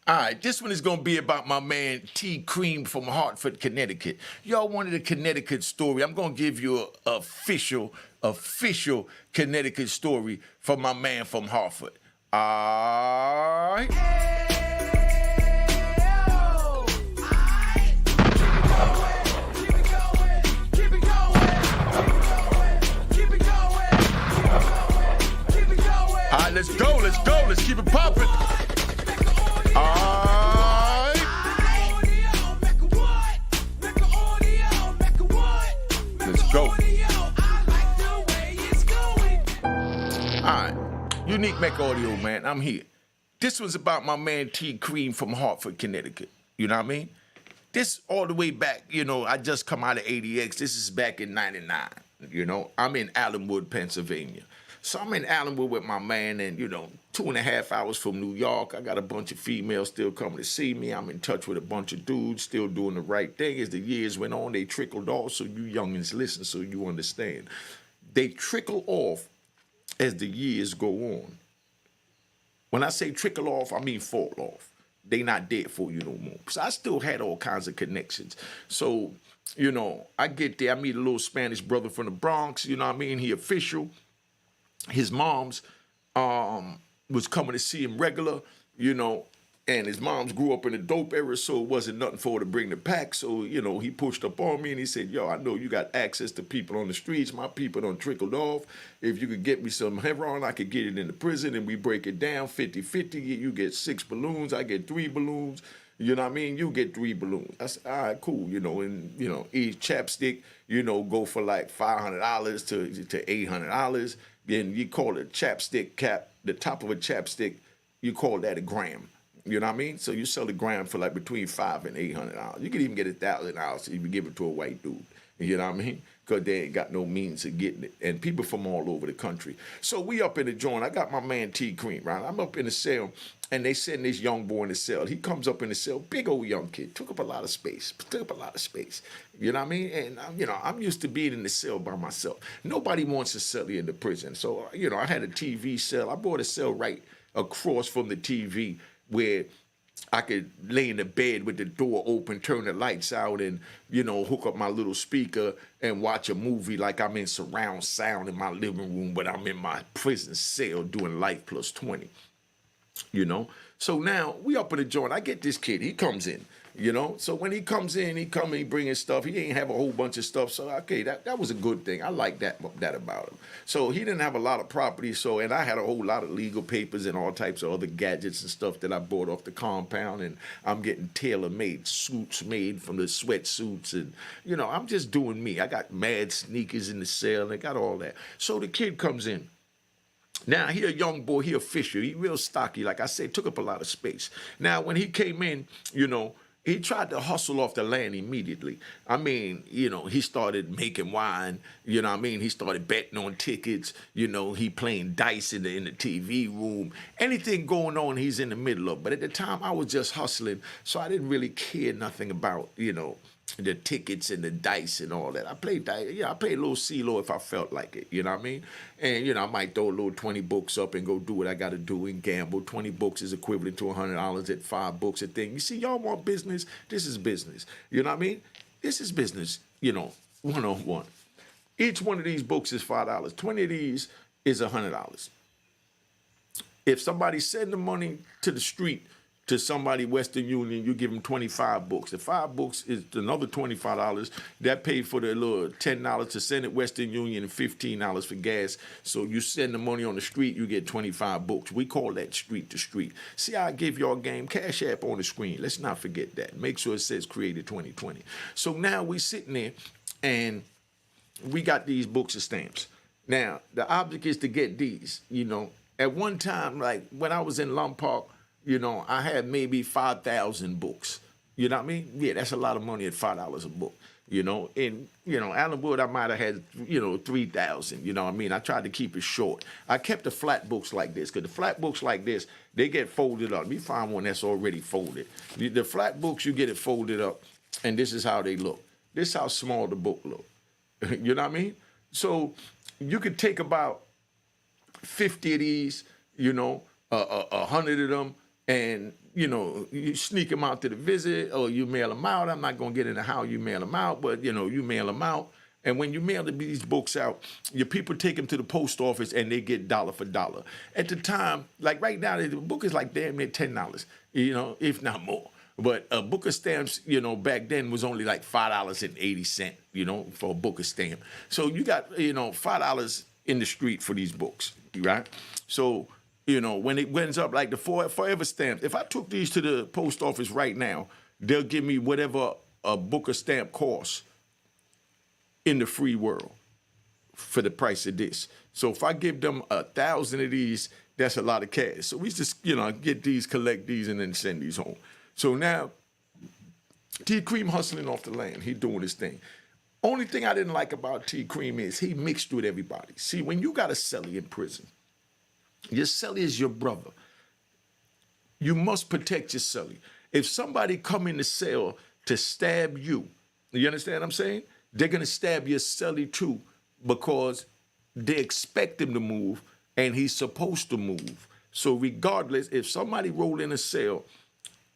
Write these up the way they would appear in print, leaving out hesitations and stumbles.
All right, this one is going to be about my man T. Cream from Hartford, Connecticut. Y'all wanted a Connecticut story. I'm going to give you a official Connecticut story from my man from Hartford. All right. All right, let's go. Let's keep it popping. All right. Let's go. All right. Unique Mecca audio, man. I'm here. This was about my man T. Cream from Hartford, Connecticut. You know what I mean? This all the way back, I just come out of ADX. This is back in 99. I'm in Allenwood, Pennsylvania. So I'm in Allenwood with my man and, 2.5 hours from New York. I got a bunch of females still coming to see me. I'm in touch with a bunch of dudes still doing the right thing. As the years went on, they trickled off. So you youngins listen so you understand. They trickle off as the years go on. When I say trickle off, I mean fall off. They not dead for you no more. Because I still had all kinds of connections. So, I get there. I meet a little Spanish brother from the Bronx. You know what I mean? He official. His mom's was coming to see him regular, and his mom's grew up in the dope era, so it wasn't nothing for her to bring the pack. So, he pushed up on me and he said, yo, I know you got access to people on the streets. My people done trickled off. If you could get me some heroin, I could get it in the prison and we break it down 50-50. You get 6 balloons, I get 3 balloons. You know what I mean? You get 3 balloons. I said, all right, cool. And, each chapstick, go for like $500 to $800. Then you call it chapstick cap, the top of a chapstick, you call that a gram. You know what I mean? So you sell a gram for like between $500 and $800. You can even get $1,000 if you give it to a white dude. You know what I mean? Because they ain't got no means of getting it. And people from all over the country. So we up in the joint. I got my man T. Cream, right? I'm up in the cell, and they send this young boy in the cell. He comes up in the cell, big old young kid, took up a lot of space. You know what I mean? And, I'm used to being in the cell by myself. Nobody wants to sell you in the prison. So, I had a TV cell. I bought a cell right across from the TV where I could lay in the bed with the door open, turn the lights out, and, hook up my little speaker and watch a movie like I'm in surround sound in my living room, but I'm in my prison cell doing Life Plus 20, So now we up in the joint. I get this kid. He comes in, So when he comes in, he bringing stuff. He ain't have a whole bunch of stuff. So, okay, that was a good thing. I like that about him. So he didn't have a lot of property. So, and I had a whole lot of legal papers and all types of other gadgets and stuff that I bought off the compound. And I'm getting tailor-made suits made from the sweatsuits. And, I'm just doing me. I got mad sneakers in the cell and I got all that. So the kid comes in. Now, he a young boy, he official, he real stocky, like I said, took up a lot of space. Now, when he came in, he tried to hustle off the land immediately. I mean, he started making wine, he started betting on tickets, he playing dice in the TV room. Anything going on, he's in the middle of. But at the time, I was just hustling, so I didn't really care nothing about, the tickets and the dice and all that. I played dice. Yeah, I played a little CeeLo if I felt like it. You know what I mean? And, I might throw a little 20 books up and go do what I got to do and gamble. 20 books is equivalent to $100 at 5 books a thing. You see, y'all want business? This is business. You know what I mean? This is business, 101. Each one of these books is $5. 20 of these is $100. If somebody send the money to the street to somebody, Western Union, you give them 25 books. The 5 books is another $25. That paid for the little $10 to send it Western Union and $15 for gas. So you send the money on the street, you get 25 books. We call that street to street. See how I give y'all game? Cash App on the screen. Let's not forget that. Make sure it says Created 2020. So now we sitting there and we got these books of stamps. Now, the object is to get these, At one time, like when I was in Lum Park, I had maybe 5,000 books. You know what I mean? Yeah, that's a lot of money at $5 a book. In Allenwood, I might have had 3,000. You know what I mean? I tried to keep it short. I kept the flat books like this because the flat books like this, they get folded up. Let me find one that's already folded. The flat books, you get it folded up, and this is how they look. This is how small the book look. You know what I mean? So you could take about 50 of these, 100 of them, and you sneak them out to the visit, or you mail them out. I'm not gonna get into how you mail them out, but you mail them out. And when you mail these books out, your people take them to the post office and they get dollar for dollar. At the time, like right now, the book is like damn near $10, if not more. But a book of stamps, back then was only like $5.80, for a book of stamp. So you got, $5 in the street for these books, right? So, when it ends up like the forever stamps, if I took these to the post office right now, they'll give me whatever a book of stamp costs in the free world for the price of this. So if I give them 1,000 of these, that's a lot of cash. So we just, get these, collect these, and then send these home. So now, T. Cream hustling off the land. He doing his thing. Only thing I didn't like about T. Cream is he mixed with everybody. See, when you got a cellie in prison, your cellie is your brother. You must protect your cellie. If somebody come in the cell to stab you understand what I'm saying? They're going to stab your cellie too, because they expect him to move, and he's supposed to move. So regardless, if somebody roll in a cell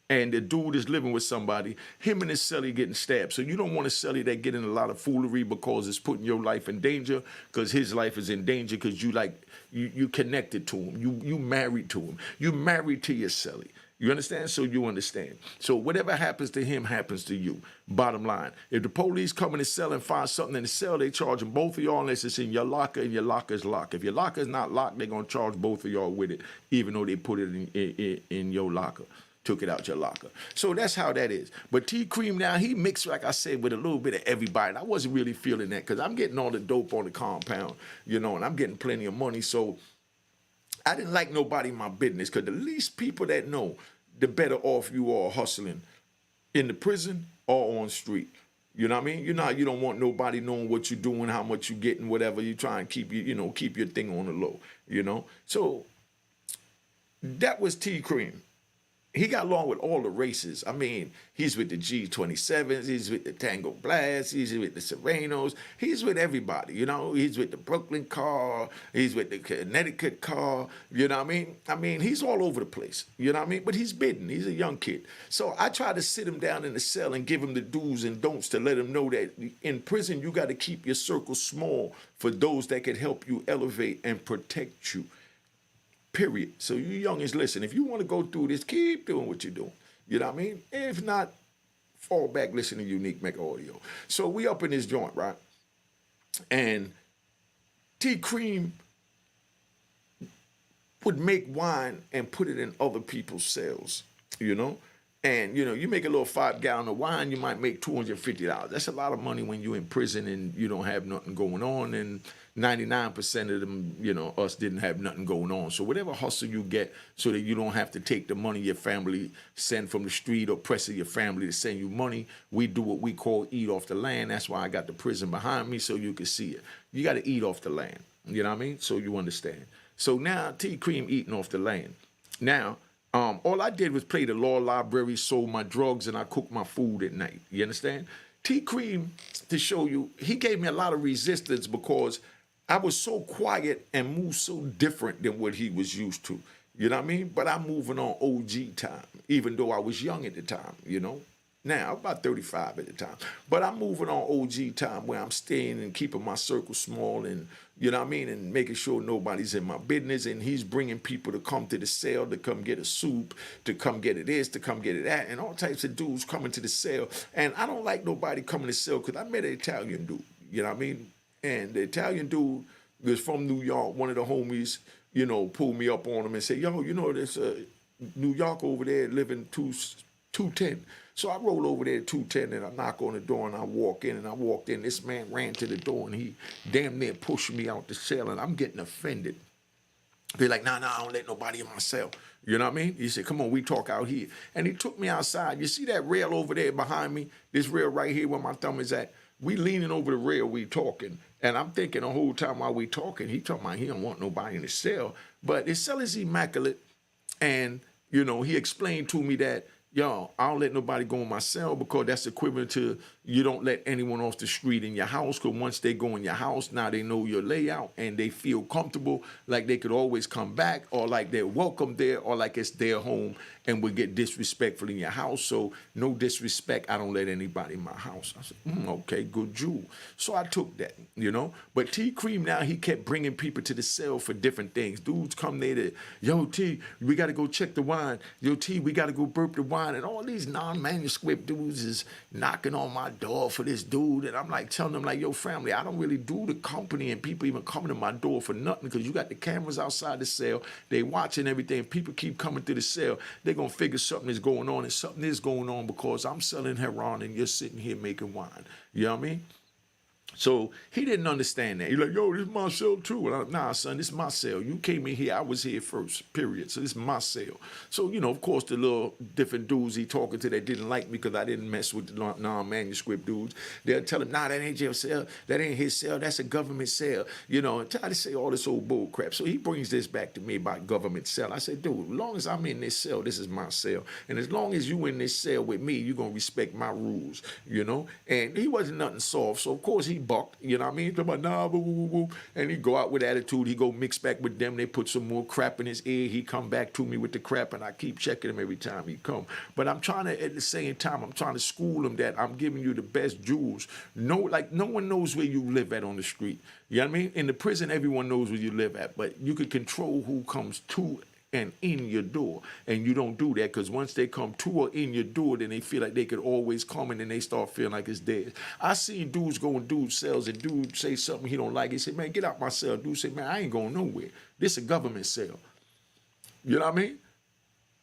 and the dude is living with somebody, him and his cellie getting stabbed. So you don't want a cellie that get in a lot of foolery because it's putting your life in danger, because his life is in danger because you connected to him. You married to him. You married to your cellie. You understand? So you understand. So whatever happens to him happens to you. Bottom line. If the police come in the cell and find something in the cell, they charge them both of y'all unless it's in your locker and your locker's locked. If your locker's not locked, they're going to charge both of y'all with it, even though they put it in your locker. Took it out your locker. So that's how that is. But T. Cream now, he mixed, like I said, with a little bit of everybody. And I wasn't really feeling that because I'm getting all the dope on the compound, and I'm getting plenty of money. So I didn't like nobody in my business, because the least people that know, the better off you are hustling in the prison or on the street. You know what I mean? You don't want nobody knowing what you're doing, how much you're getting, whatever. You try and keep your thing on the low, So that was T. Cream. He got along with all the races. I mean, he's with the G27s, he's with the Tango Blast, he's with the Serenos, he's with everybody, He's with the Brooklyn car, he's with the Connecticut car, you know what I mean? I mean, he's all over the place, you know what I mean? But he's bidden, he's a young kid. So I try to sit him down in the cell and give him the do's and don'ts to let him know that in prison, you got to keep your circle small for those that can help you elevate and protect you. Period. So you youngins, listen, if you want to go through this, keep doing what you're doing. You know what I mean? If not, fall back, listen to Unique Mecca audio. So we up in this joint, right? And T. Cream would make wine and put it in other people's cells, And, you make a little 5-gallon of wine, you might make $250. That's a lot of money when you're in prison and you don't have nothing going on. And 99% of them, us didn't have nothing going on. So whatever hustle you get so that you don't have to take the money your family send from the street or pressure your family to send you money, we do what we call eat off the land. That's why I got the prison behind me so you can see it. You got to eat off the land. You know what I mean? So you understand. So now T. Cream eating off the land. Now, all I did was play the law library, sold my drugs, and I cooked my food at night. You understand? T. Cream, to show you, he gave me a lot of resistance because I was so quiet and moved so different than what he was used to. You know what I mean? But I'm moving on OG time, even though I was young at the time, Now, I'm about 35 at the time. But I'm moving on OG time where I'm staying and keeping my circle small and, and making sure nobody's in my business. And he's bringing people to come to the cell, to come get a soup, to come get it this, to come get it that, and all types of dudes coming to the cell. And I don't like nobody coming to the cell because I met an Italian dude, you know what I mean? And the Italian dude was from New York. One of the homies, pulled me up on him and said, yo, there's a New York over there living 210. So I roll over there at 210 and I knock on the door and I walk in, and I walked in. This man ran to the door and he damn near pushed me out the cell, and I'm getting offended. They're like, nah, I don't let nobody in my cell. You know what I mean? He said, come on, we talk out here. And he took me outside. You see that rail over there behind me? This rail right here where my thumb is at? We leaning over the rail, we talking. And I'm thinking the whole time while we talking, he talking about he don't want nobody in the cell. But his cell is immaculate. And, he explained to me that, yo, I don't let nobody go in my cell because that's equivalent to you don't let anyone off the street in your house, because once they go in your house, now they know your layout and they feel comfortable, like they could always come back, or like they're welcome there, or like it's their home, and would get disrespectful in your house. So no disrespect. I don't let anybody in my house. I said, okay, good Jew. So I took that, But T Cream now, he kept bringing people to the cell for different things. Dudes come there to, yo, T, we got to go check the wine. Yo, T, we got to go burp the wine. And all these non-manuscript dudes is knocking on my door for this dude. And I'm like telling them, like, yo, family, I don't really do the company and people even coming to my door for nothing because you got the cameras outside the cell. They watching everything. People keep coming to the cell. They're going to figure something is going on, and something is going on because I'm selling heroin and you're sitting here making wine. You know what I mean? So he didn't understand that. He's like, yo, this is my cell too. And I'm like, nah, son, this is my cell. You came in here, I was here first, period. So this is my cell. So, of course, the little different dudes he talking to that didn't like me because I didn't mess with the non-manuscript dudes, they'll tell him, nah, that ain't your cell. That ain't his cell. That's a government cell. And try to say all this old bull crap. So he brings this back to me about government cell. I said, dude, as long as I'm in this cell, this is my cell. And as long as you in this cell with me, you're going to respect my rules, And he wasn't nothing soft. So, of course, he bucked, you know what I mean? Talking about, nah, boo, boo, boo. And he go out with attitude. He go mix back with them. They put some more crap in his ear. He come back to me with the crap, and I keep checking him every time he come. But I'm trying to, at the same time, I'm trying to school him that I'm giving you the best jewels. No one knows where you live at on the street. You know what I mean? In the prison, everyone knows where you live at, but you can control who comes to and in your door. And you don't do that because once they come to or in your door, then they feel like they could always come in and they start feeling like it's theirs. I seen dudes go in dudes' cells and dude say something he don't like. He say, man, get out my cell. Dude say, man, I ain't going nowhere. This a government cell. You know what I mean?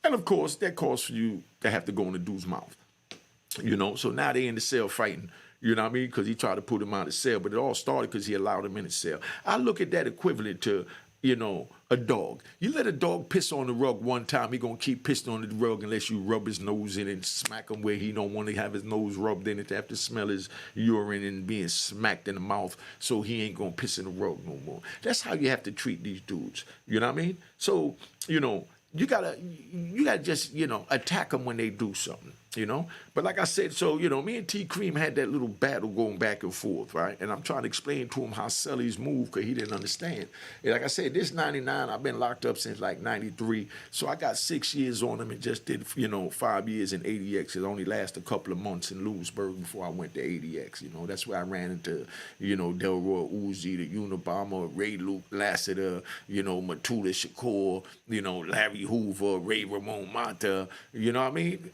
And of course, that calls for you to have to go in the dude's mouth. So now they in the cell fighting. You know what I mean? Because he tried to put him out of the cell, but it all started because he allowed him in the cell. I look at that equivalent to, a dog. You let a dog piss on the rug one time, he gonna keep pissing on the rug unless you rub his nose in it and smack him where he don't want to have his nose rubbed in it to have to smell his urine and being smacked in the mouth, so he ain't gonna piss in the rug no more. That's how you have to treat these dudes. You know what I mean? So, you gotta just, attack them when they do something, But like I said, so, me and T Cream had that little battle going back and forth, right? And I'm trying to explain to him how cellies move because he didn't understand. And like I said, this 99, I've been locked up since like 93. So I got 6 years on him and just did, 5 years in ADX. It only lasted a couple of months in Lewisburg before I went to ADX. That's where I ran into, Delroy Uzi, the Unabomber, Ray Luke Lassiter, Matula Shakur, Larry Hoover, Ray Ramon Mata, you know what I mean?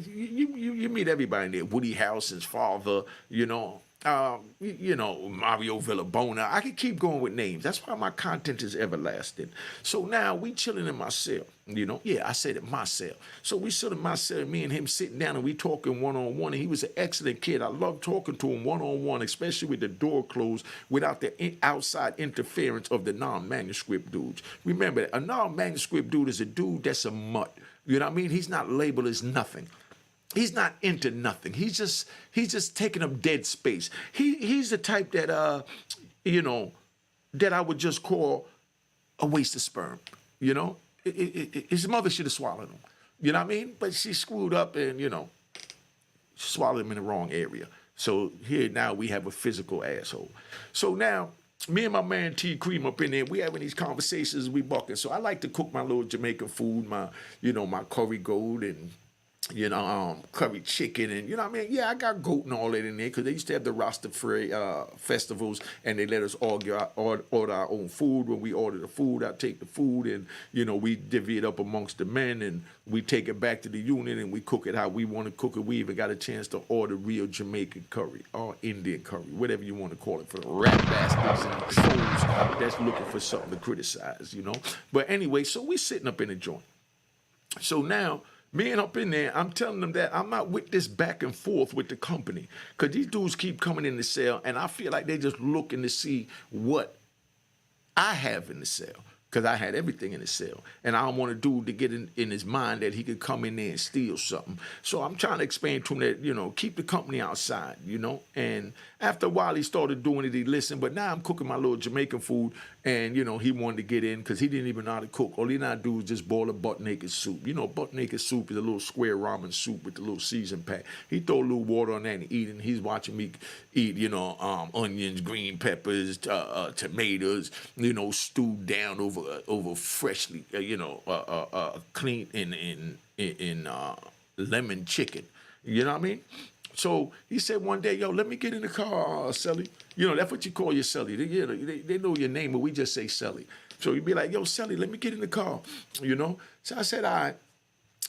You meet everybody in there. Woody Harrelson's father, Mario Villabona. I could keep going with names. That's why my content is everlasting. So now we chilling in my cell, Yeah, I said it, my cell. So we sit in my cell, me and him sitting down and we talking one-on-one. And he was an excellent kid. I love talking to him one-on-one, especially with the door closed without the outside interference of the non-manuscript dudes. Remember, a non-manuscript dude is a dude that's a mutt. You know what I mean? He's not labeled as nothing. He's not into nothing. He's just taking up dead space. He's the type that that I would just call a waste of sperm. His mother should have swallowed him. You know what I mean? But she screwed up and swallowed him in the wrong area. So here now we have a physical asshole. So now me and my man T Cream up in there, we having these conversations, we bucking. So I like to cook my little Jamaican food, my my curry goat and curry chicken and, you know what I mean? Yeah, I got goat and all that in there because they used to have the Rastafari festivals and they let us order our own food. When we order the food, I take the food and, we divvy it up amongst the men and we take it back to the unit and we cook it how we want to cook it. We even got a chance to order real Jamaican curry or Indian curry, whatever you want to call it, for the rat bastards and the trolls that's looking for something to criticize, But anyway, so we sitting up in the joint. So now, being up in there, I'm telling them that I'm not with this back and forth with the company because these dudes keep coming in the cell and I feel like they just looking to see what I have in the cell because I had everything in the cell and I don't want a dude to get in his mind that he could come in there and steal something. So I'm trying to explain to him that, keep the company outside, and after a while he started doing it, he listened, but now I'm cooking my little Jamaican food and, he wanted to get in because he didn't even know how to cook. All he know how to do is just boil a butt-naked soup. Butt-naked soup is a little square ramen soup with the little season pack. He throw a little water on that and eat it, and he's watching me eat, onions, green peppers, tomatoes, stewed down over over freshly, clean in lemon chicken. You know what I mean? So he said one day, yo, let me get in the car, Sally. You know, that's what you call your Sally. They know your name, but we just say Sally. So you'd be like, yo, Sally, let me get in the car, you know? So I said, all right,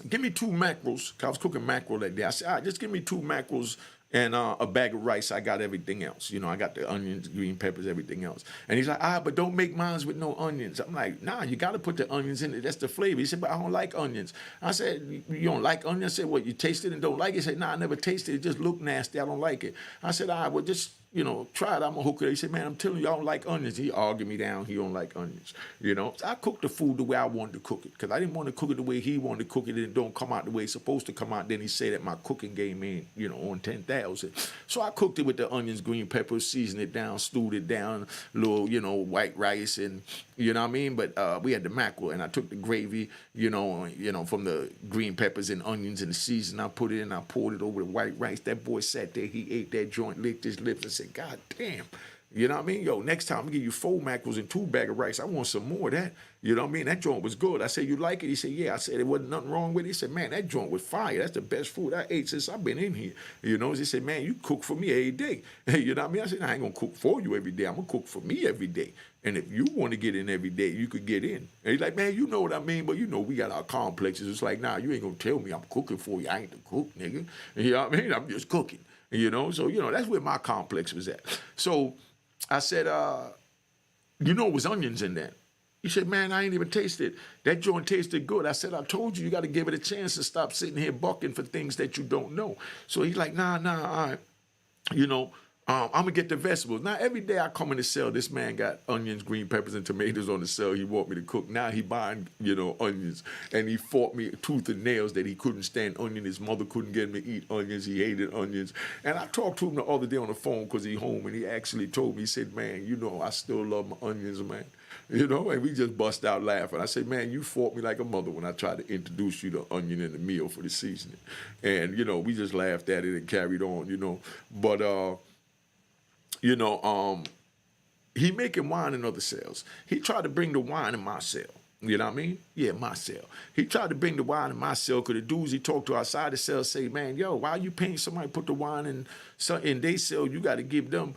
give me 2 mackerels. 'Cause I was cooking mackerel that day. I said, all right, just give me 2 mackerels and a bag of rice. I got everything else. You know, I got the onions, green peppers, everything else. And he's like, but don't make mine with no onions. I'm like, nah, you got to put the onions in it. That's the flavor. He said, but I don't like onions. I said, you don't like onions? I said, what, you taste it and don't like it? He said, nah, I never tasted it. It just looked nasty. I don't like it. I said, all right, well, just, try it. I'm going to hook it. He said, man, I'm telling you, I don't like onions. He argued me down. He don't like onions, So I cooked the food the way I wanted to cook it because I didn't want to cook it the way he wanted to cook it and it don't come out the way it's supposed to come out. Then he said that my cooking game ain't, on 10,000. So I cooked it with the onions, green peppers, seasoned it down, stewed it down, little, white rice and, you know what I mean? But we had the mackerel and I took the gravy, from the green peppers and onions and the season. I put it in, I poured it over the white rice. That boy sat there, he ate that joint, licked his lips and said, God damn. You know what I mean? Yo, next time I'm gonna give you 4 mackerels and 2 bags of rice. I want some more of that. You know what I mean? That joint was good. I said, you like it? He said, yeah. I said, there wasn't nothing wrong with it. He said, man, that joint was fire. That's the best food I ate since I've been in here. He said, man, you cook for me every day. You know what I mean? I said, I ain't gonna cook for you every day. I'm gonna cook for me every day. And if you want to get in every day, you could get in. And he's like, man, you know what I mean? But we got our complexes. It's like, nah, you ain't gonna tell me I'm cooking for you. I ain't the cook, nigga. You know what I mean? I'm just cooking. So, that's where my complex was at. So I said, it was onions in that. He said, man, I ain't even tasted it. That joint tasted good. I said, I told you got to give it a chance to stop sitting here bucking for things that you don't know. So he's like, nah, all right. I'm going to get the vegetables. Now, every day I come in the cell, this man got onions, green peppers, and tomatoes on the cell he want me to cook. Now he buying, onions. And he fought me tooth and nails that he couldn't stand onion. His mother couldn't get him to eat onions. He hated onions. And I talked to him the other day on the phone because he home, and he actually told me, he said, man, I still love my onions, man. And we just bust out laughing. I said, man, you fought me like a mother when I tried to introduce you to onion in the meal for the seasoning. And, we just laughed at it and carried on, But, he making wine in other cells. He tried to bring the wine in my cell. You know what I mean? Yeah, my cell. He tried to bring the wine in my cell because the dudes he talked to outside the cell say, man, yo, why are you paying somebody to put the wine in their cell? You got to give them,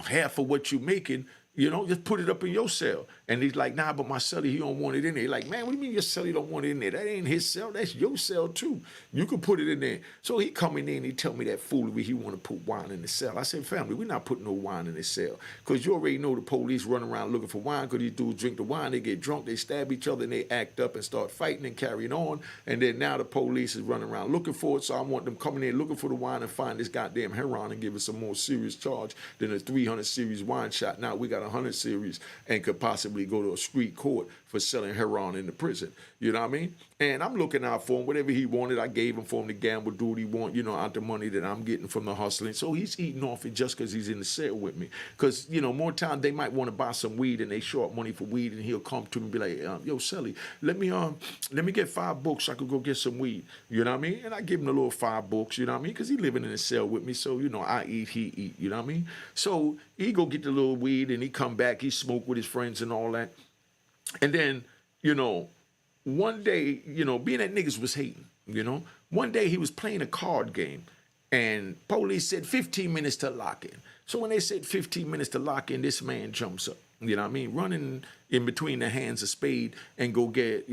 half of what you making. Just put it up in your cell. And he's like, nah, but my cellie, he don't want it in there. Like, man, what do you mean your cellie don't want it in there? That ain't his cell. That's your cell, too. You can put it in there. So he come in there and he tell me that foolery he want to put wine in the cell. I said, family, we're not putting no wine in the cell. Because you already know the police run around looking for wine because these dudes drink the wine, they get drunk, they stab each other, and they act up and start fighting and carrying on. And then now the police is running around looking for it. So I want them coming in looking for the wine and find this goddamn heroin and give us a more serious charge than a 300 series wine shot. Now we got 100 series and could possibly go to a street court for selling heroin in the prison. You know what I mean? And I'm looking out for him. Whatever he wanted, I gave him for him to gamble, do what he want, out the money that I'm getting from the hustling. So he's eating off it just because he's in the cell with me. Because, more time they might want to buy some weed and they short money for weed and he'll come to me and be like, yo, Sally, let me get 5 books so I could go get some weed. You know what I mean? And I give him the little 5 books, you know what I mean? Because he living in the cell with me. So, I eat, he eat, you know what I mean? So he go get the little weed and he come back, he smoke with his friends and all that. And then, one day, being that niggas was hating, one day he was playing a card game and police said 15 minutes to lock in. So when they said 15 minutes to lock in, this man jumps up, running in between the hands of Spade and go get,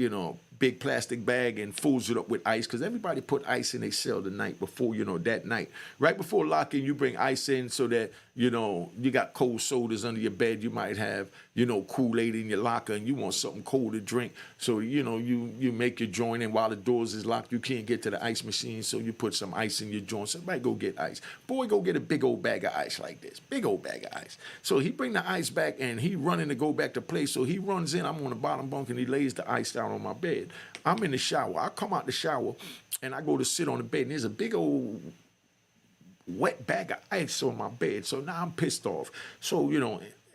big plastic bag and fills it up with ice because everybody put ice in their cell the night before, that night. Right before lock-in, you bring ice in so that, you got cold sodas under your bed. You might have, Kool-Aid in your locker and you want something cold to drink. So, you make your joint and while the doors is locked, you can't get to the ice machine. So you put some ice in your joint. Somebody go get ice. Boy, go get a big old bag of ice like this. Big old bag of ice. So he bring the ice back and he running to go back to play. So he runs in. I'm on the bottom bunk and he lays the ice down on my bed. I'm in the shower. I come out the shower and I go to sit on the bed and there's a big old wet bag of ice on my bed. So now I'm pissed off. So,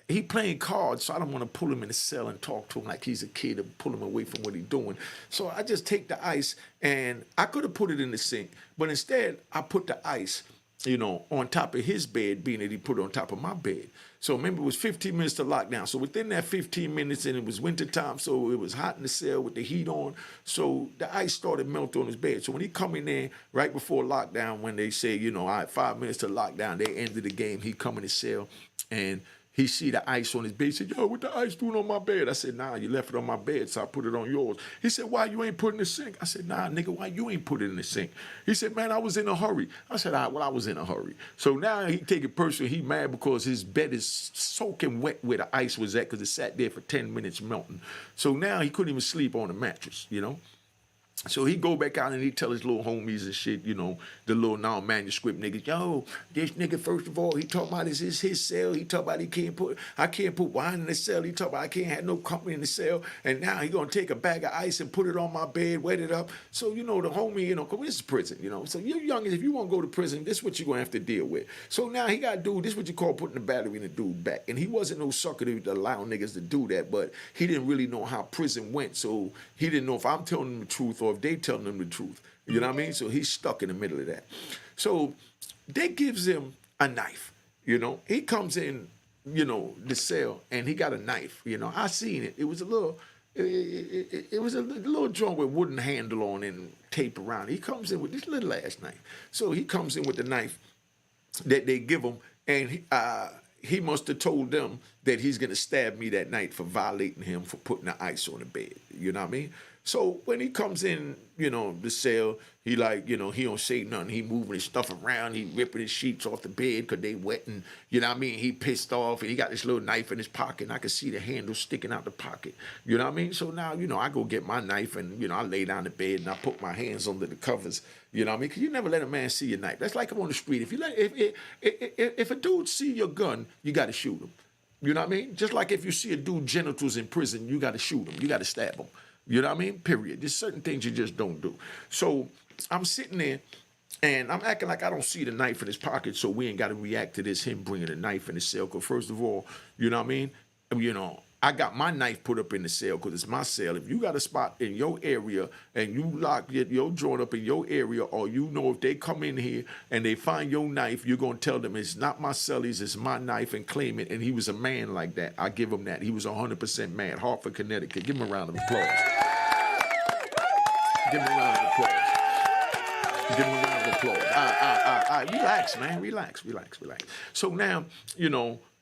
he playing cards, so I don't want to pull him in the cell and talk to him like he's a kid and pull him away from what he's doing. So I just take the ice and I could have put it in the sink, but instead I put the ice, on top of his bed, being that he put it on top of my bed. So remember, it was 15 minutes to lockdown. So within that 15 minutes, and it was winter time, so it was hot in the cell with the heat on. So the ice started melting on his bed. So when he come in there right before lockdown, when they say, all right, 5 minutes to lockdown, they ended the game. He come in his cell, and he see the ice on his bed. He said, yo, what the ice doing on my bed? I said, nah, you left it on my bed, so I put it on yours. He said, why you ain't put it in the sink? I said, nah, nigga, why you ain't put it in the sink? He said, man, I was in a hurry. I said, all right, well, I was in a hurry. So now he take it personal. He mad because his bed is soaking wet where the ice was at because it sat there for 10 minutes melting. So now he couldn't even sleep on the mattress, So he go back out and he tell his little homies and shit, the little non-manuscript niggas, yo, this nigga, first of all, he talk about this is his cell. He talk about I can't put wine in the cell. He talk about I can't have no company in the cell. And now he gonna take a bag of ice and put it on my bed, wet it up. So, the homie, cause this is prison, So you're young, if you wanna go to prison, this is what you're gonna have to deal with. So now he got dude, this is what you call putting the battery in the dude back. And he wasn't no sucker to allow niggas to do that, but he didn't really know how prison went. So he didn't know if I'm telling him the truth or if they telling him the truth. You know what I mean? So he's stuck in the middle of that. So they gives him a knife. He comes in, the cell and he got a knife. I seen it. It was a little, it was a little joint with wooden handle on it and tape around. He comes in with this little ass knife. So he comes in with the knife that they give him, and he must have told them that he's gonna stab me that night for violating him for putting the ice on the bed. You know what I mean? So when he comes in, the cell, he like, he don't say nothing. He moving his stuff around. He ripping his sheets off the bed because they wet, and you know what I mean? He pissed off, and he got this little knife in his pocket, and I could see the handle sticking out the pocket. You know what I mean? So now, I go get my knife, and, I lay down in the bed, and I put my hands under the covers. You know what I mean? Because you never let a man see your knife. That's like him on the street. If a dude see your gun, you got to shoot him. You know what I mean? Just like if you see a dude genitals in prison, you got to shoot him. You got to stab him. You know what I mean? Period. There's certain things you just don't do. So I'm sitting there, and I'm acting like I don't see the knife in his pocket, so we ain't got to react to this, him bringing a knife in the cell. Because first of all, you know what I mean? I got my knife put up in the cell because it's my cell. If you got a spot in your area and you lock your joint up in your area, or if they come in here and they find your knife, you're going to tell them it's not my cellies, it's my knife, and claim it. And he was a man like that. I give him that. He was 100% man. Hartford, Connecticut. Give him a round of applause. Give him a round of applause. Give him a round of applause. All right. Relax, man. Relax. So now,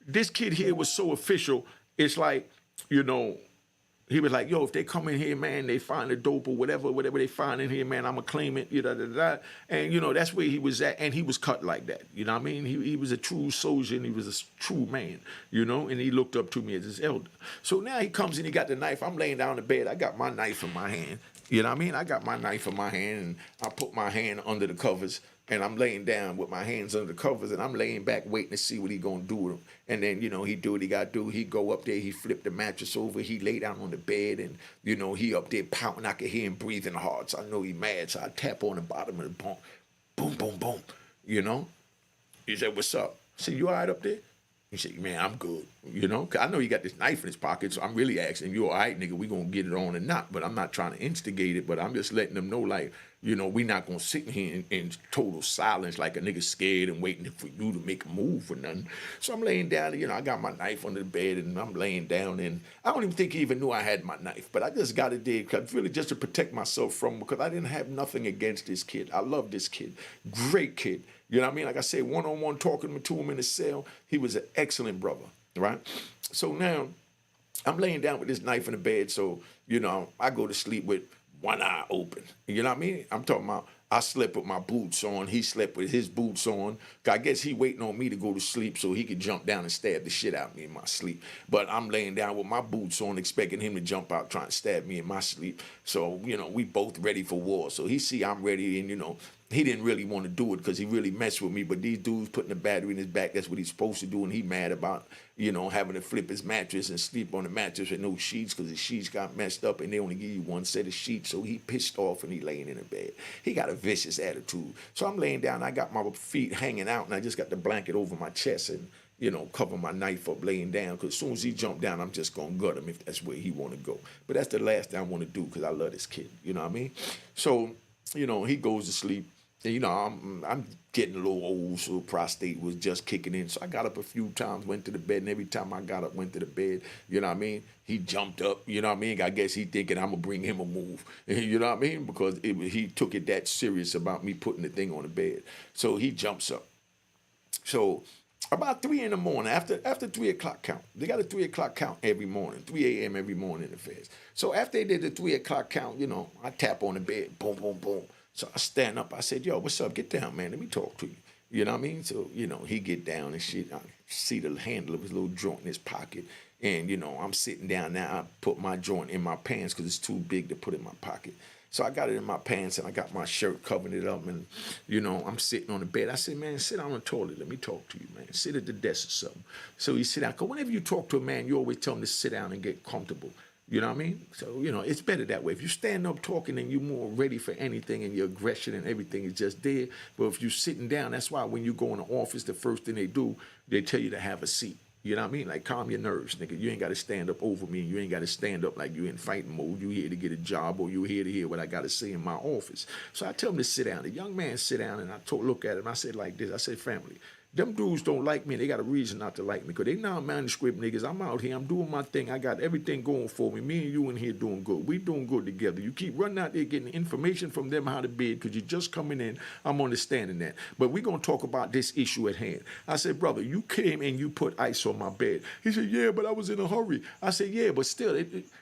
this kid here was so official. It's like, he was like, yo, if they come in here, man, they find the dope or whatever they find in here, man, I'm going to claim it, And, that's where he was at. And he was cut like that. You know what I mean? He was a true soldier, and he was a true man, and he looked up to me as his elder. So now he comes in, he got the knife. I'm laying down in bed. I got my knife in my hand. You know what I mean? I got my knife in my hand, and I put my hand under the covers. And I'm laying down with my hands under the covers, and I'm laying back waiting to see what he gonna do with him. And then, he do what he gotta do. He go up there, he flip the mattress over, he lay down on the bed, and, he up there pouting. I could hear him breathing hard, so I know he mad. So I tap on the bottom of the bunk. Boom, boom, boom. He said, what's up? I said, you all right up there? He said, man, I'm good, 'cause I know he got this knife in his pocket, so I'm really asking, you all right, nigga, we gonna get it on or not, but I'm not trying to instigate it, but I'm just letting them know, like, we not gonna sit here in total silence like a nigga scared and waiting for you to make a move or nothing. So I'm laying down, I got my knife under the bed, and I'm laying down, and I don't even think he even knew I had my knife, but I just got it there, really just to protect myself from him, because I didn't have nothing against this kid. I love this kid. Great kid. You know what I mean? Like I said, one-on-one talking to him in the cell, he was an excellent brother, right? So now I'm laying down with this knife in the bed, so, I go to sleep with one eye open. You know what I mean? I'm talking about I slept with my boots on. He slept with his boots on. I guess he waiting on me to go to sleep so he could jump down and stab the shit out of me in my sleep. But I'm laying down with my boots on, expecting him to jump out trying to stab me in my sleep. So, we both ready for war. So he see I'm ready, and, he didn't really want to do it because he really messed with me. But these dudes putting the battery in his back, that's what he's supposed to do. And he mad about, having to flip his mattress and sleep on the mattress with no sheets because the sheets got messed up and they only give you one set of sheets. So he pissed off and he laying in the bed. He got a vicious attitude. So I'm laying down. I got my feet hanging out, and I just got the blanket over my chest and, cover my knife up laying down, because as soon as he jump down, I'm just going to gut him if that's where he want to go. But that's the last thing I want to do because I love this kid. You know what I mean? So, he goes to sleep. And, I'm getting a little old, so prostate was just kicking in. So I got up a few times, went to the bed, and every time I got up, went to the bed. You know what I mean? He jumped up. You know what I mean? I guess he thinking I'm gonna bring him a move. You know what I mean? Because he took it that serious about me putting the thing on the bed. So he jumps up. So about 3 in the morning, after 3 o'clock count, they got a 3 o'clock count every morning, 3 a.m. every morning in the feds. So after they did the 3 o'clock count, I tap on the bed, boom, boom, boom. So I stand up. I said, "Yo, what's up? Get down, man. Let me talk to you." You know what I mean? So he get down and shit. I see the handle of his little joint in his pocket, and I'm sitting down now. I put my joint in my pants because it's too big to put in my pocket. So I got it in my pants and I got my shirt covering it up, and I'm sitting on the bed. I said, "Man, sit down on the toilet. Let me talk to you, man. Sit at the desk or something." So he sit down. Because whenever you talk to a man, you always tell him to sit down and get comfortable. You know what I mean? So, it's better that way. If you stand up talking and you're more ready for anything and your aggression and everything is just there. But if you're sitting down, that's why when you go in the office, the first thing they do, they tell you to have a seat. You know what I mean? Like, calm your nerves, nigga. You ain't got to stand up over me. You ain't got to stand up like you in fighting mode. You here to get a job, or you here to hear what I got to say in my office. So I tell him to sit down. The young man sit down, and I look at him. I said like this. I said, "Family, them dudes don't like me. They got a reason not to like me because they non-manuscript niggas. I'm out here. I'm doing my thing. I got everything going for me. Me and you in here doing good. We doing good together. You keep running out there getting information from them how to bid because you're just coming in. I'm understanding that. But we're going to talk about this issue at hand." I said, "Brother, you came and you put ice on my bed." He said, "Yeah, but I was in a hurry." I said, "Yeah, but still,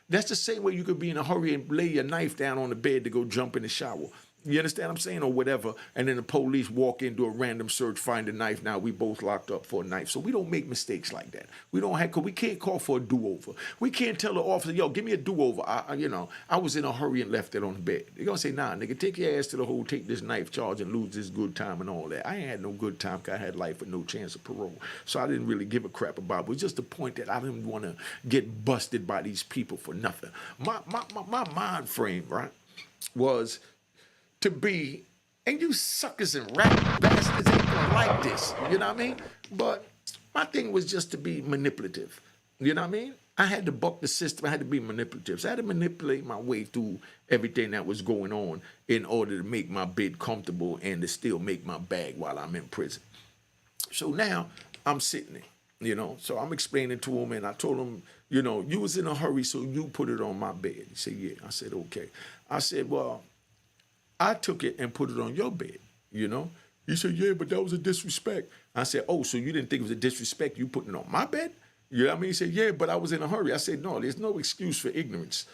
that's the same way you could be in a hurry and lay your knife down on the bed to go jump in the shower. You understand what I'm saying? Or whatever. And then the police walk into a random search, find a knife. Now we both locked up for a knife. So we don't make mistakes like that. We don't have, cause we can't call for a do-over. We can't tell the officer, "Yo, give me a do-over. I was in a hurry and left it on the bed." They're gonna say, "Nah, nigga, take your ass to the hole, take this knife charge and lose this good time and all that." I ain't had no good time because I had life with no chance of parole. So I didn't really give a crap about it. It was just the point that I didn't want to get busted by these people for nothing. My mind frame, right, was to be, and you suckers and rat bastards ain't gonna like this, you know what I mean? But my thing was just to be manipulative, you know what I mean? I had to buck the system, I had to be manipulative. So I had to manipulate my way through everything that was going on in order to make my bid comfortable and to still make my bag while I'm in prison. So now I'm sitting there, so I'm explaining to him and I told him, "You was in a hurry, so you put it on my bed." He said, "Yeah." I said, "Okay." I said, "Well, I took it and put it on your bed. He said, "Yeah, but that was a disrespect." I said, "Oh, so you didn't think it was a disrespect you putting it on my bed?" You know what I mean? He said, "Yeah, but I was in a hurry." I said, "No, there's no excuse for ignorance."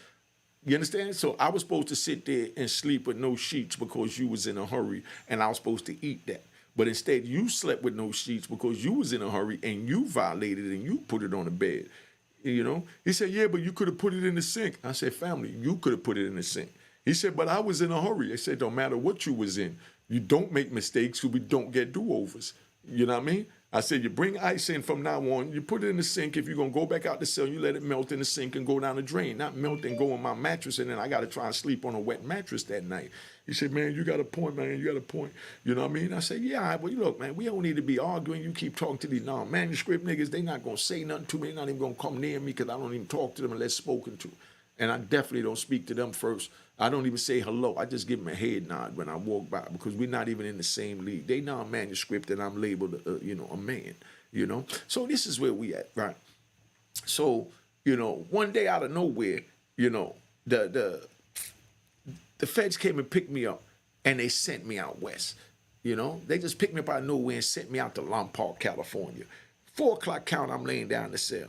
You understand? So I was supposed to sit there and sleep with no sheets because you was in a hurry and I was supposed to eat that. But instead you slept with no sheets because you was in a hurry and you violated and you put it on the bed. He said, "Yeah, but you could have put it in the sink." I said, "Family, you could have put it in the sink." He said, "But I was in a hurry." I said, "Don't matter what you was in. You don't make mistakes so we don't get do-overs." You know what I mean? I said, "You bring ice in from now on, you put it in the sink. If you're going to go back out the cell, you let it melt in the sink and go down the drain. Not melt and go on my mattress, and then I got to try and sleep on a wet mattress that night." He said, "Man, you got a point, man. You got a point." You know what I mean? I said, "Yeah, all right, well, look, man, we don't need to be arguing. You keep talking to these non-manuscript niggas. They not going to say nothing to me. They're not even going to come near me because I don't even talk to them unless spoken to. And I definitely don't speak to them first. I don't even say hello. I just give them a head nod when I walk by because we're not even in the same league. They non-manuscript and I'm labeled, a man. So this is where we at, right? So, one day out of nowhere, the feds came and picked me up and they sent me out west. They just picked me up out of nowhere and sent me out to Lompart, California. 4 o'clock count, I'm laying down in the cell.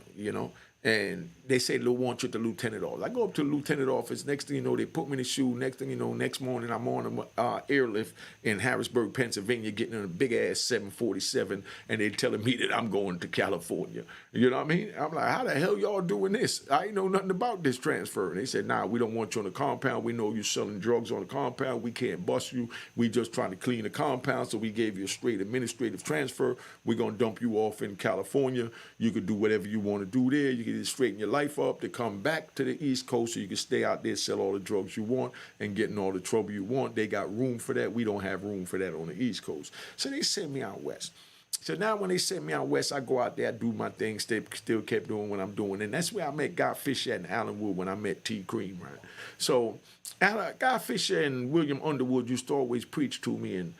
And they say, "They want you at the lieutenant office." I go up to the lieutenant office. Next thing you know, they put me in the shoe. Next thing you know, next morning, I'm on an airlift in Harrisburg, Pennsylvania, getting in a big-ass 747, and they telling me that I'm going to California. You know what I mean? I'm like, "How the hell y'all doing this? I ain't know nothing about this transfer." And they said, "Nah, we don't want you on the compound. We know you're selling drugs on the compound. We can't bust you. We just trying to clean the compound, so we gave you a straight administrative transfer. We're going to dump you off in California. You could do whatever you want to do there. You can just straighten your life up to come back to the East Coast so you can stay out there, sell all the drugs you want, and get in all the trouble you want. They got room for that. We don't have room for that on the East Coast." So they sent me out west. So now when they send me out west, I go out there, I do my thing, still kept doing what I'm doing. And that's where I met Guy Fisher and Alan Wood when I met T. Cream, right? So Guy Fisher and William Underwood used to always preach to me and,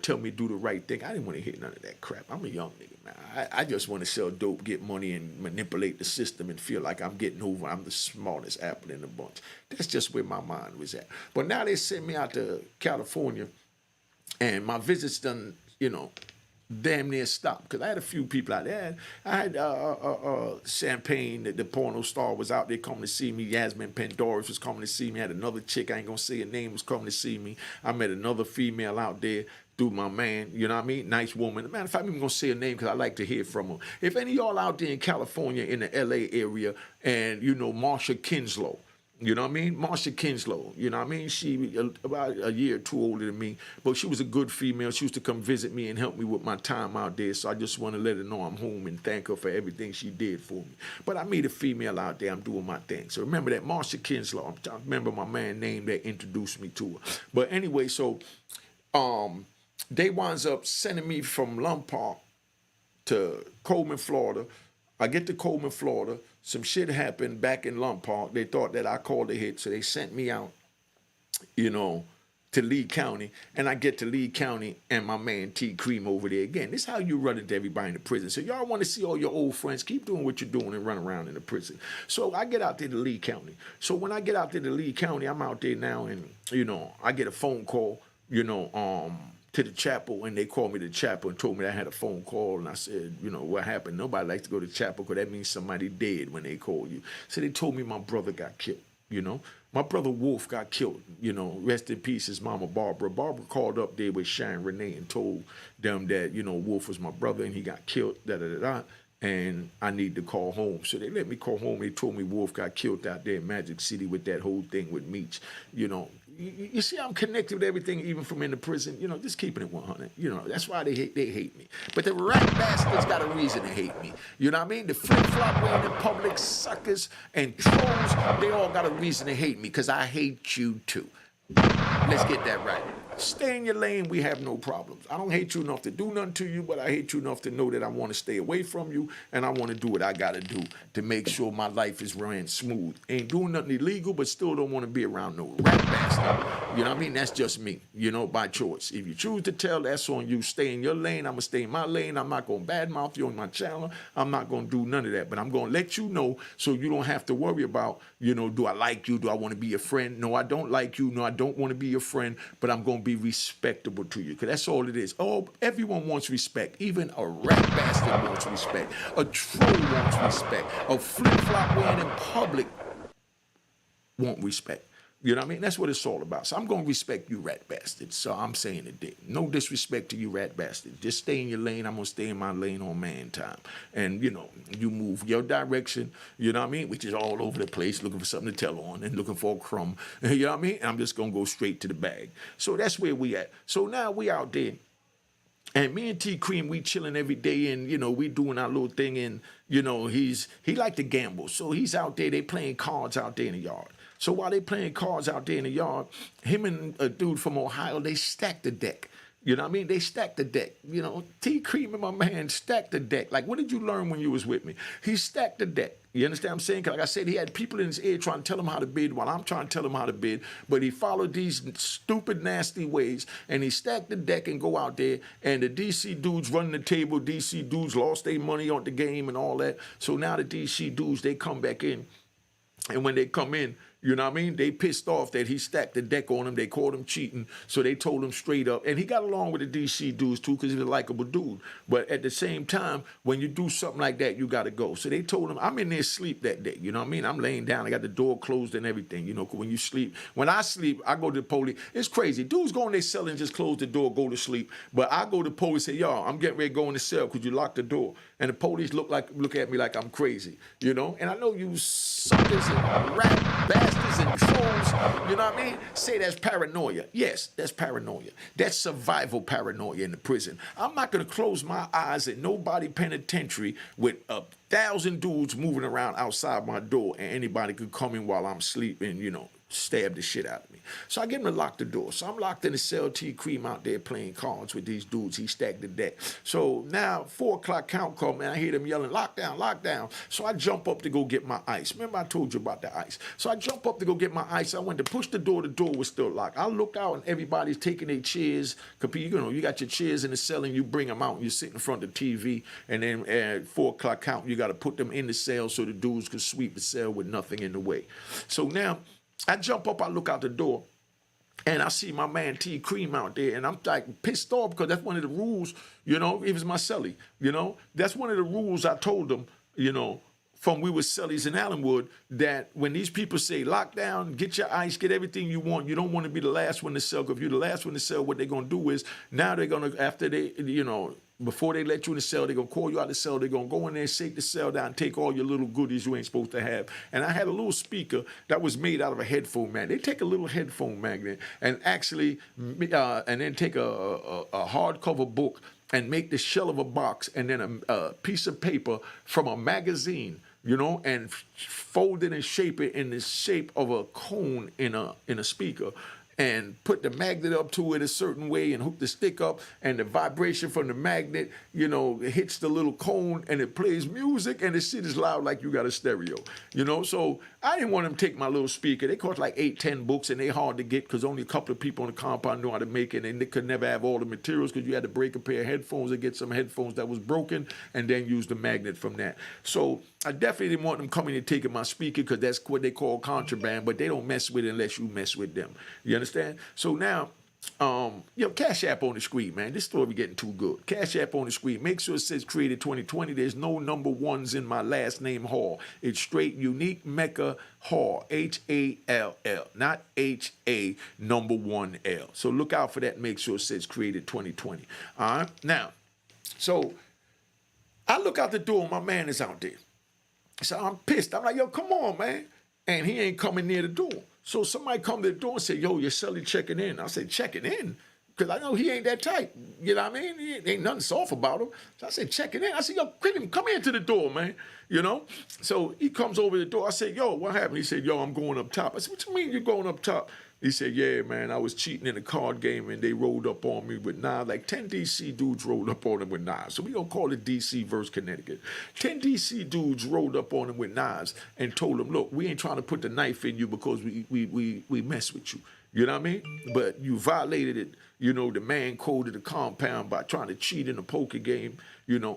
tell me do the right thing. I didn't want to hear none of that crap. I'm a young nigga, man. I just want to sell dope, get money, and manipulate the system and feel like I'm getting over. I'm the smartest apple in the bunch. That's just where my mind was at. But now they sent me out to California, and my visits done, damn near stopped because I had a few people out there. I had Champagne, the porno star, was out there coming to see me. Yasmin Pandoris was coming to see me. I had another chick, I ain't gonna say her name, was coming to see me. I met another female out there through my man, you know what I mean? Nice woman. Matter of fact, I'm even gonna say her name because I like to hear from her. If any of y'all out there in California, in the LA area, and Marsha Kinslow, you know what I mean? Marsha Kinslow, you know what I mean? She about a year or two older than me, but she was a good female. She used to come visit me and help me with my time out there, so I just want to let her know I'm home and thank her for everything she did for me. But I meet a female out there, I'm doing my thing. So remember that Marsha Kinslow, I remember my man name that introduced me to her. But anyway, so they winds up sending me from Lum Park to Coleman, Florida. I get to Coleman, Florida. Some shit happened back in Lum Park. They thought that I called a hit, so they sent me out, to Lee County. And I get to Lee County and my man T. Cream over there again. This is how you run into everybody in the prison. So y'all want to see all your old friends, keep doing what you're doing and run around in the prison. So I get out there to Lee County. So when I get out there to Lee County, I'm out there now and, I get a phone call, to the chapel, and they called me to the chapel and told me that I had a phone call, and I said, what happened? Nobody likes to go to chapel because that means somebody dead when they call you. So they told me my brother got killed, My brother Wolf got killed, rest in peace, his mama Barbara. Barbara called up there with Sharon Renee and told them that, Wolf was my brother and he got killed, da-da-da-da, and I need to call home. So they let me call home. They told me Wolf got killed out there in Magic City with that whole thing with Meech, You see, I'm connected with everything, even from in the prison. Just keeping it 100. That's why they hate me. But the rat bastards got a reason to hate me. You know what I mean? The flip-flop wearing in public suckers and trolls, they all got a reason to hate me because I hate you too. Let's get that right. Stay in your lane, we have no problems. I don't hate you enough to do nothing to you, but I hate you enough to know that I want to stay away from you, and I want to do what I got to do to make sure my life is running smooth. Ain't doing nothing illegal, but still don't want to be around no rat bastard. You know what I mean? That's just me, by choice. If you choose to tell, that's on you. Stay in your lane, I'm going to stay in my lane. I'm not going to badmouth you on my channel. I'm not going to do none of that, but I'm going to let you know so you don't have to worry about, do I like you? Do I want to be your friend? No, I don't like you. No, I don't want to be your friend, but I'm going to be respectable to you, because that's all it is. Oh, everyone wants respect. Even a rat bastard wants respect. A troll wants respect. A flip-flop wearing in public want respect. You know what I mean? That's what it's all about. So I'm going to respect you, rat bastards. So I'm saying it did. No disrespect to you, rat bastards. Just stay in your lane. I'm going to stay in my lane on man time. And, you move your direction, you know what I mean? Which is all over the place, looking for something to tell on and looking for a crumb. You know what I mean? I'm just going to go straight to the bag. So that's where we at. So now we out there. And me and T Cream, we chilling every day, and we doing our little thing. And he like to gamble, so he's out there. They playing cards out there in the yard. So while they playing cards out there in the yard, him and a dude from Ohio, they stacked the deck. You know what I mean? They stacked the deck. T Cream and my man stacked the deck. Like, what did you learn when you was with me? He stacked the deck. You understand what I'm saying? 'Cause like I said, he had people in his ear trying to tell him how to bid while I'm trying to tell him how to bid. But he followed these stupid, nasty ways, and he stacked the deck and go out there, and the DC dudes running the table. DC dudes lost their money on the game and all that. So now the DC dudes, they come back in, and when they come in, you know what I mean? They pissed off that he stacked the deck on him. They called him cheating. So they told him straight up. And he got along with the DC dudes too, because he's a likable dude. But at the same time, when you do something like that, you got to go. So they told him, I'm in there sleep that day. You know what I mean? I'm laying down. I got the door closed and everything. 'Cause when you sleep, when I sleep, I go to the police. It's crazy. Dudes go in their cell and just close the door, go to sleep. But I go to the police and say, yo, I'm getting ready to go in the cell because you locked the door. And the police look at me like I'm crazy, And I know you suckers and rat bastards and trolls, you know what I mean? Say that's paranoia. Yes, that's paranoia. That's survival paranoia in the prison. I'm not going to close my eyes at nobody penitentiary with 1,000 dudes moving around outside my door, and anybody could come in while I'm sleeping, stab the shit out of me. So I get him to lock the door. So I'm locked in the cell, T Cream out there playing cards with these dudes. He stacked the deck. So now 4 o'clock count call, man. I hear them yelling, lock down, lock down. So I jump up to go get my ice. Remember I told you about the ice. So I jump up to go get my ice. I went to push the door was still locked. I look out and everybody's taking their chairs. You got your chairs in the cell and you bring them out and you sit in front of the TV, and then at 4 o'clock count, you got to put them in the cell so the dudes can sweep the cell with nothing in the way. So now I jump up, I look out the door, and I see my man T Cream out there, and I'm like pissed off because that's one of the rules, it was my cellie, that's one of the rules I told them, from we were cellies in Allenwood, that when these people say lock down, get your ice, get everything you want, you don't want to be the last one to sell. Because if you're the last one to sell, what they're going to do is now they're going to, after they, before they let you in the cell, they're going to call you out the cell. They're going to go in there, shake the cell down, take all your little goodies you ain't supposed to have. And I had a little speaker that was made out of a headphone magnet. They take a little headphone magnet and actually, and then take a hardcover book and make the shell of a box and then a piece of paper from a magazine, and fold it and shape it in the shape of a cone in a speaker, and put the magnet up to it a certain way and hook the stick up, and the vibration from the magnet, it hits the little cone and it plays music, and the shit is loud like you got a stereo, So I didn't want them to take my little speaker. They cost like 8, 10 books, and they hard to get because only a couple of people on the compound knew how to make it, and they could never have all the materials because you had to break a pair of headphones and get some headphones that was broken and then use the magnet from that. So I definitely didn't want them coming and taking my speaker because that's what they call contraband, but they don't mess with it unless you mess with them. You understand? So now, Cash App on the screen, man. This story getting too good. Cash App on the screen. Make sure it says created 2020. There's no number ones in my last name, Hall. It's straight Unique Mecca Hall. H-A-L-L. Not H-A number 1-L. So look out for that. Make sure it says created 2020. All right? Now, so I look out the door. My man is out there. So I'm pissed. I'm like, yo, come on, man. And he ain't coming near the door. So somebody come to the door and say, yo, your cellie checking in. I said, checking in? Because I know he ain't that type. You know what I mean? He ain't nothing soft about him. So I said, checking in. I said, yo, come here to the door, man. So he comes over the door. I said, yo, what happened? He said, yo, I'm going up top. I said, what you mean you're going up top? He said, yeah, man, I was cheating in a card game and they rolled up on me with knives. Like 10 D.C. dudes rolled up on him with knives. So we don't call it D.C. versus Connecticut. 10 D.C. dudes rolled up on him with knives and told him, look, we ain't trying to put the knife in you because we mess with you. You know what I mean? But you violated it, the man code of the compound by trying to cheat in a poker game,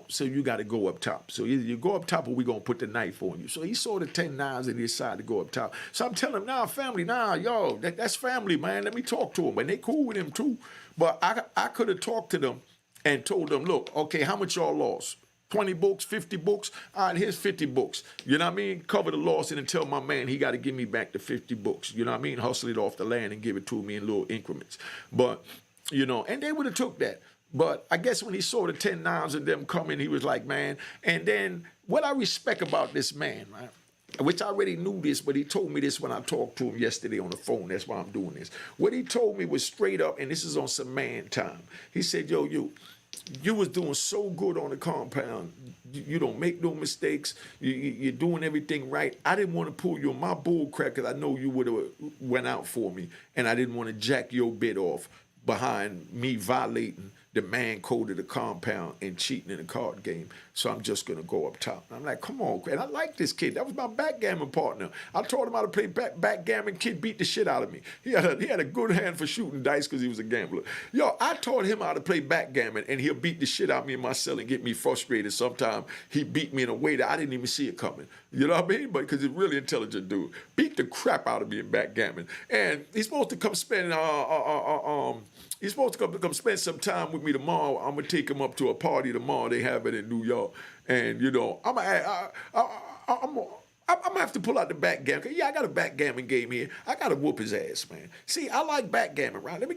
so you got to go up top. So either you go up top or we going to put the knife on you. So he saw the 10 knives and he decided to go up top. So I'm telling him, nah, family, yo, that's family, man. Let me talk to him. And they cool with him too. But I could have talked to them and told them, look, okay, how much y'all lost? 20 books, 50 books. All right, here's 50 books. You know what I mean? Cover the loss and then tell my man he got to give me back the 50 books. You know what I mean? Hustle it off the land and give it to me in little increments. But, and they would have took that. But I guess when he saw the 10 knives of them coming, he was like, man. And then what I respect about this man, right? Which I already knew this, but he told me this when I talked to him yesterday on the phone. That's why I'm doing this. What he told me was straight up, and this is on some man time. He said, yo, you was doing so good on the compound. You don't make no mistakes. You're doing everything right. I didn't want to pull you on my bull crap because I know you would have went out for me, and I didn't want to jack your bid off behind me violating the man code of the compound and cheating in a card game. So I'm just going to go up top. I'm like, come on, and I like this kid. That was my backgammon partner. I taught him how to play backgammon. Kid beat the shit out of me. He had a good hand for shooting dice because he was a gambler. Yo, I taught him how to play backgammon, and he'll beat the shit out of me in my cell and get me frustrated. Sometimes he beat me in a way that I didn't even see it coming. You know what I mean? But because he's a really intelligent dude. Beat the crap out of me in backgammon. And he's supposed to come spend he's supposed to come spend some time with me tomorrow. I'm gonna take him up to a party tomorrow. They have it in New York, and I'm gonna have to pull out the backgammon. Yeah, I got a backgammon game here. I gotta whoop his ass, man. See, I like backgammon, right? Let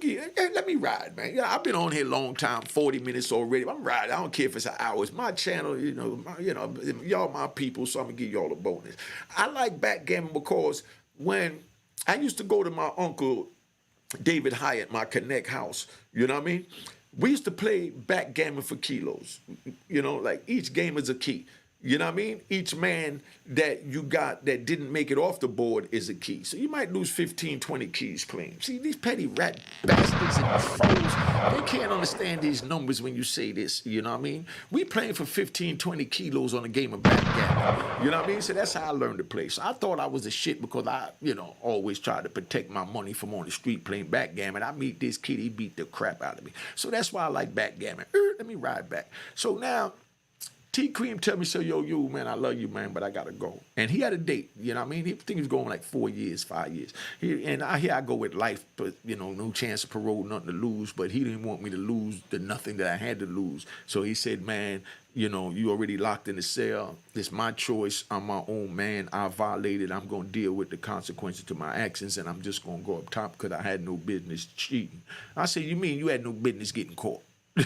me ride, man. Yeah, I've been on here a long time, 40 minutes already. I'm riding. I don't care if it's an hour. It's my channel, y'all my people, so I'm gonna give y'all a bonus. I like backgammon because when I used to go to my uncle David Hyatt, my Connect house, you know what I mean? We used to play backgammon for kilos. Like each game is a key. You know what I mean? Each man that you got that didn't make it off the board is a key. So you might lose 15, 20 keys playing. See, these petty rat bastards and fools, they can't understand these numbers when you say this. You know what I mean? We playing for 15, 20 kilos on a game of backgammon. You know what I mean? So that's how I learned to play. So I thought I was a shit because I, always tried to protect my money from on the street playing backgammon. I meet this kid, he beat the crap out of me. So that's why I like backgammon. Let me ride back. So now, T Cream tell me, so yo, man, I love you, man, but I gotta go. And he had a date, you know what I mean? He think he was going like 4 years, 5 years. Here I go with life, but no chance of parole, nothing to lose. But he didn't want me to lose the nothing that I had to lose. So he said, man, you already locked in the cell. It's my choice. I'm my own man. I violated. I'm gonna deal with the consequences to my actions, and I'm just gonna go up top because I had no business cheating. I said, you mean you had no business getting caught?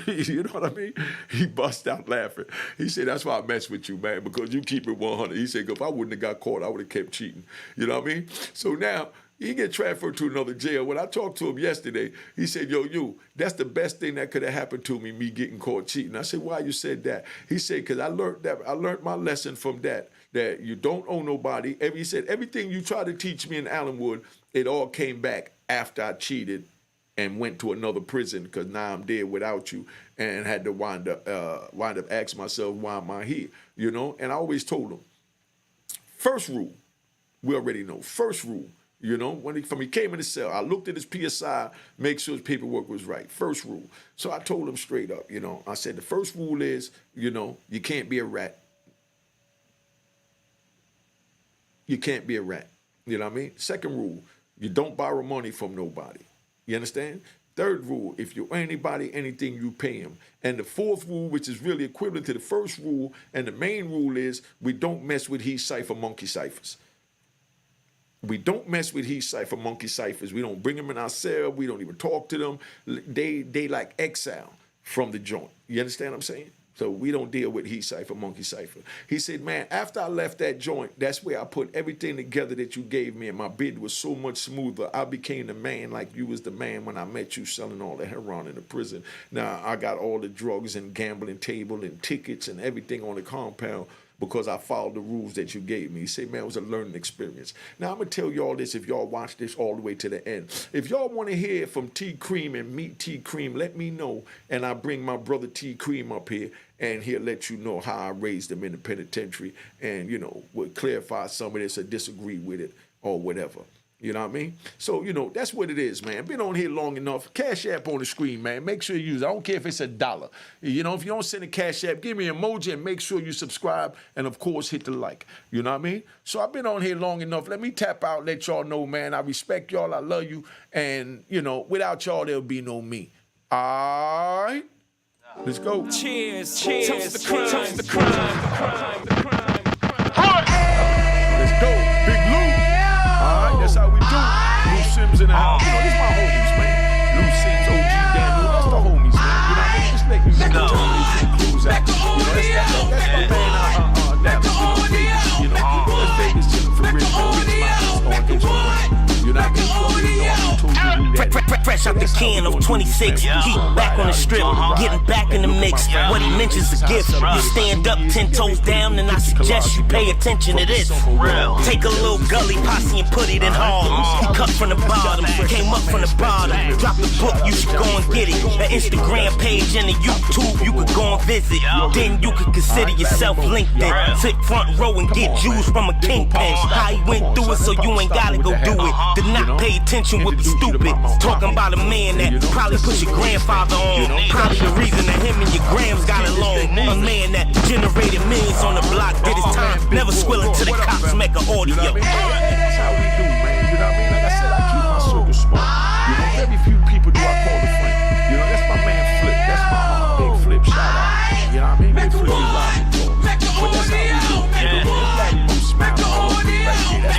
You know what I mean? He bust out laughing. He said, that's why I mess with you, man, because you keep it 100. He said, if I wouldn't have got caught, I would have kept cheating. You know what I mean? So now, he get transferred to another jail. When I talked to him yesterday, he said, yo, that's the best thing that could have happened to me getting caught cheating. I said, why you said that? He said, because I learned my lesson from that you don't owe nobody. He said, everything you tried to teach me in Allenwood, it all came back after I cheated and went to another prison because now I'm dead without you, and had to wind up asking myself, why am I here? And I always told him, first rule, we already know, first rule, when he came in the cell, I looked at his PSI, make sure his paperwork was right. First rule. So I told him straight up, I said, the first rule is, you can't be a rat. You can't be a rat. You know what I mean? Second rule, you don't borrow money from nobody. You understand? Third rule, if you owe anybody anything, you pay him. And the fourth rule, which is really equivalent to the first rule, and the main rule is we don't mess with he cipher monkey ciphers. We don't mess with he cipher monkey ciphers. We don't bring them in our cell. We don't even talk to them. They like exile from the joint. You understand what I'm saying? So we don't deal with he cipher, monkey cipher. He said, man, after I left that joint, that's where I put everything together that you gave me, and my bid was so much smoother. I became the man like you was the man when I met you selling all the heroin in the prison. Now I got all the drugs and gambling table and tickets and everything on the compound because I followed the rules that you gave me. He said, man, it was a learning experience. Now, I'm going to tell y'all this if y'all watch this all the way to the end. If y'all want to hear from T Cream and meet T Cream, let me know, and I bring my brother T Cream up here, and he'll let you know how I raised him in the penitentiary and, will clarify some of this or disagree with it or whatever. You know what I mean? So, that's what it is, man. Been on here long enough. Cash App on the screen, man. Make sure you use it. I don't care if it's $1. If you don't send a Cash App, give me an emoji and make sure you subscribe and, of course, hit the like. You know what I mean? So I've been on here long enough. Let me tap out, let y'all know, man. I respect y'all. I love you. And, without y'all, there'll be no me. All right? Let's go. Cheers. Toast the crime. Let's go. Big Lou. All right, that's how we do. Lou Sims in the house. These my homies, man. Lou Sims, OG Daniel, that's the homies, man. You know what I mean? Just let you know. That's my man, Dallas. That's Vegas chilling for real. You know what I mean? Fresh out the can of 26, keep back on the strip, getting back in the mix. What he mentions is a gift. You stand up 10 toes down, and I suggest you pay attention to this. Take a little gully posse and put it in Harlem. He cut from the bottom, came up from the bottom. Drop the book, you should go and get it. An Instagram page and a YouTube, you could go and visit. Then you could consider yourself LinkedIn. Sit front row and get Jews from a kingpin. How he went through it, so you ain't gotta go do it. To not pay attention would be stupid. Talking about a man that probably put your grandfather on. Probably the reason that him and your grams got along. A man that generated millions on the block, did his time, never squilling to the cops, make an audio. That's how we do, man. You know what I mean? Like I said, I keep my circle small. Very few people do I call a friend. That's my man Flip. That's my big Flip. Shout out. You know what I mean? Big Flip is live. But that's how we do. It's like you smile. Right here.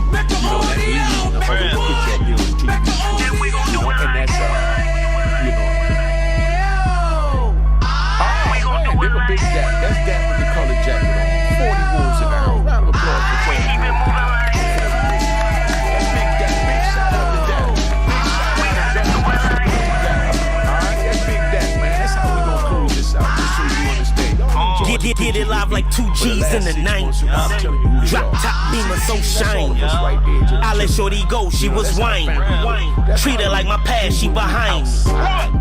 That's my brother from DC. That lead in the other picture up there on TV. And that's, man, there's a big gap. That's that with the colored jacket on. 40 wolves in the house. Round of applause for 20. drive like 2 G's in the night. Drop top Beamer so shine. I let shorty go, she was wine. Treat her like my past, she behind.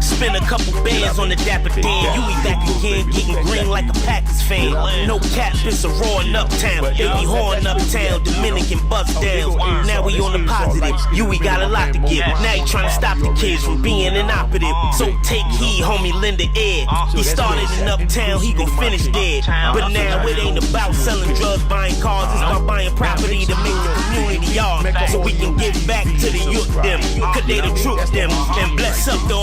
Spend a couple bands on the dapper Dan. You be back again, getting green like a Packers fan. No cap, it's a roaring uptown. They be horn uptown, Dominican bust downs. Now we on the positive, we got a lot to give. Now he trying to stop the kids from being inoperative. So take heed, homie, lend a ear. He started in uptown, he gon' finish dead. But now it ain't about selling drugs, buying cars. It's about buying property to make the community yard. So we can give back to the youth them. Cause they the truth them. And bless up the